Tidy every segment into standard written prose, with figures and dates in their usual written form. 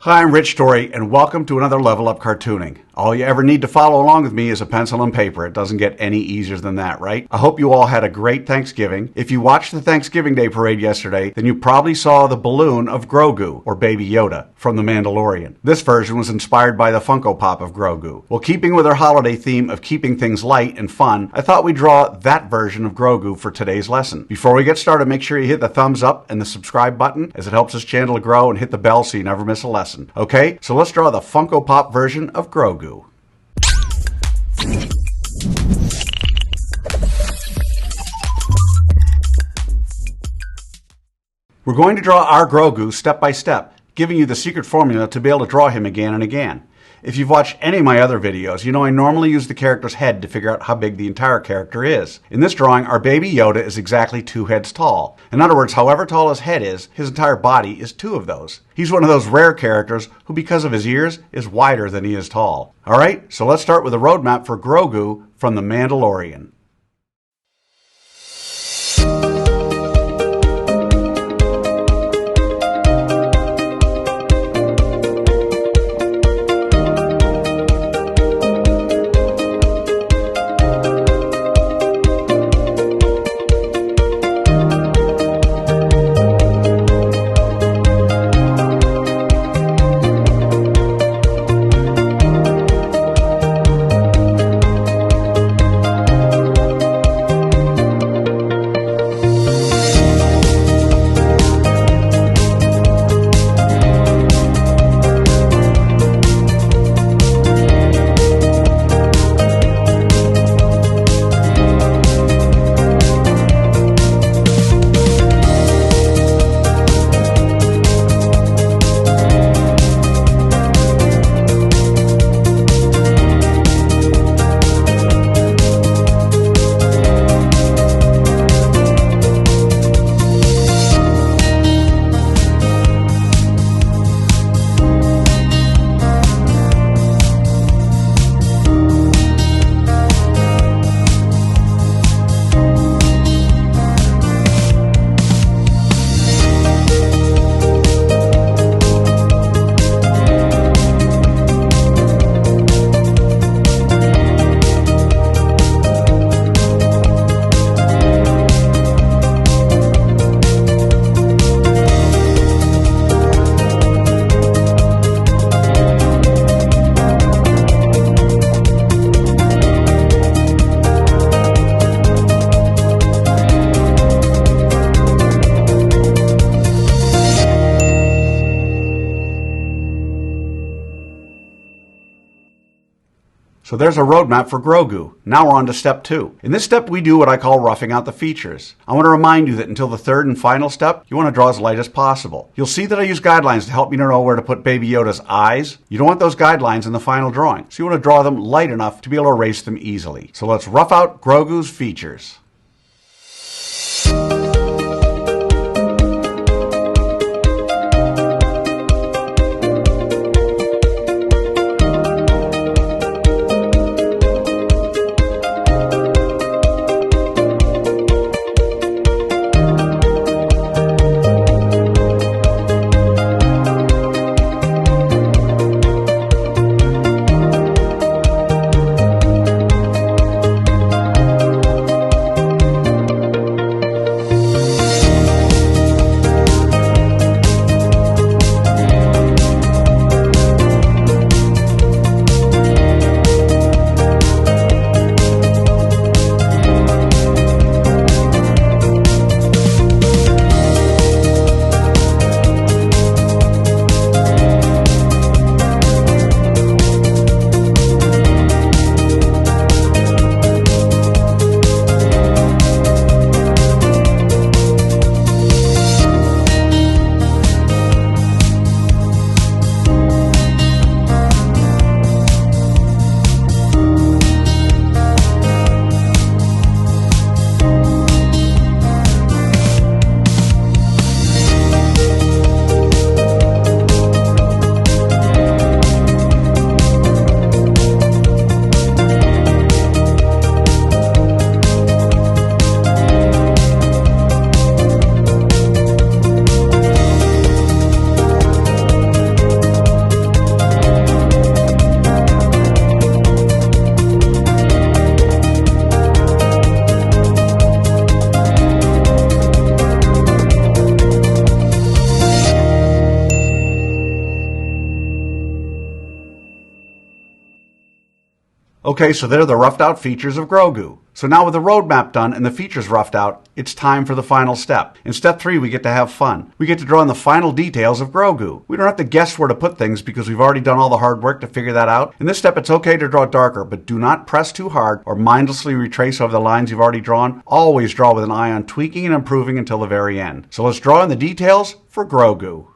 Hi, I'm Rich Story, and welcome to another Level Up Cartooning. All you ever need to follow along with me is a pencil and paper. It doesn't get any easier than that, right? I hope you all had a great Thanksgiving. If you watched the Thanksgiving Day parade yesterday, then you probably saw the balloon of Grogu, or Baby Yoda, from The Mandalorian. This version was inspired by the Funko Pop of Grogu. Well, keeping with our holiday theme of keeping things light and fun, I thought we'd draw that version of Grogu for today's lesson. Before we get started, make sure you hit the thumbs up and the subscribe button, as it helps this channel to grow, and hit the bell so you never miss a lesson. Okay, so let's draw the Funko Pop version of Grogu. We're going to draw our Grogu step by step, giving you the secret formula to be able to draw him again and again. If you've watched any of my other videos, you know I normally use the character's head to figure out how big the entire character is. In this drawing, our Baby Yoda is exactly 2 heads tall. In other words, however tall his head is, his entire body is 2 of those. He's one of those rare characters who, because of his ears, is wider than he is tall. Alright, so let's start with a roadmap for Grogu from The Mandalorian. So there's a roadmap for Grogu. Now we're on to step 2. In this step, we do what I call roughing out the features. I want to remind you that until the third and final step, you want to draw as light as possible. You'll see that I use guidelines to help me to know where to put Baby Yoda's eyes. You don't want those guidelines in the final drawing, so you want to draw them light enough to be able to erase them easily. So let's rough out Grogu's features. Okay, so there are the roughed out features of Grogu. So now with the roadmap done and the features roughed out, it's time for the final step. In step 3, we get to have fun. We get to draw in the final details of Grogu. We don't have to guess where to put things because we've already done all the hard work to figure that out. In this step, it's okay to draw darker, but do not press too hard or mindlessly retrace over the lines you've already drawn. Always draw with an eye on tweaking and improving until the very end. So let's draw in the details for Grogu.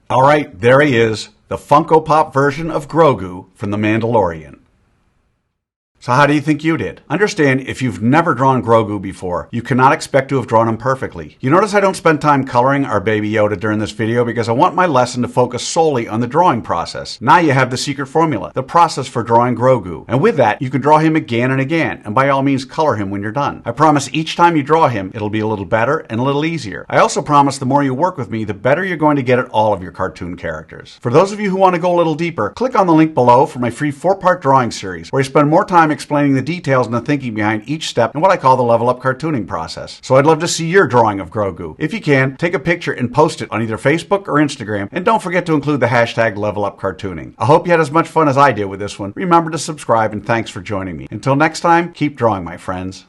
All right, there he is, the Funko Pop version of Grogu from The Mandalorian. So how do you think you did? Understand, if you've never drawn Grogu before, you cannot expect to have drawn him perfectly. You notice I don't spend time coloring our Baby Yoda during this video because I want my lesson to focus solely on the drawing process. Now you have the secret formula, the process for drawing Grogu. And with that, you can draw him again and again, and by all means color him when you're done. I promise each time you draw him, it'll be a little better and a little easier. I also promise the more you work with me, the better you're going to get at all of your cartoon characters. For those of you who want to go a little deeper, click on the link below for my free 4-part drawing series, where I spend more time explaining the details and the thinking behind each step in what I call the level up cartooning process. So I'd love to see your drawing of Grogu. If you can, take a picture and post it on either Facebook or Instagram, and don't forget to include the hashtag #levelupcartooning. I hope you had as much fun as I did with this one. Remember to subscribe, and thanks for joining me. Until next time, keep drawing, my friends.